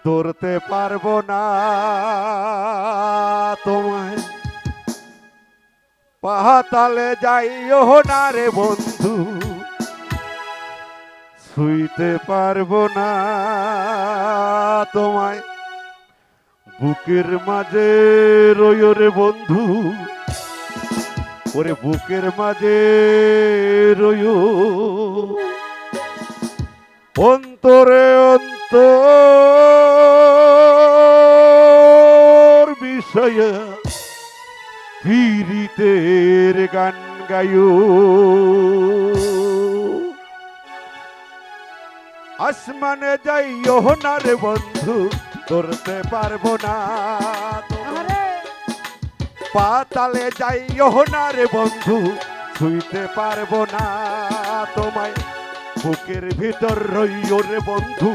ধরতে পারবো না তোমায়, পাতালে যাইও না রে বন্ধু, ছুঁইতে পারবো না তোমায়। বুকের মাঝে রইও রে বন্ধু, ওরে বুকের মাঝে রইও, অন্তরে অন্তর বিষয়ে পীড়িতের গান গায়ো। আসমানে যাইও না রে বন্ধু, ধরতে পারবো না তোমায়, পাতালে যাইও না রে বন্ধু, ছুঁইতে পারবো না তোমায়। বুকের ভিতর রইও রে বন্ধু,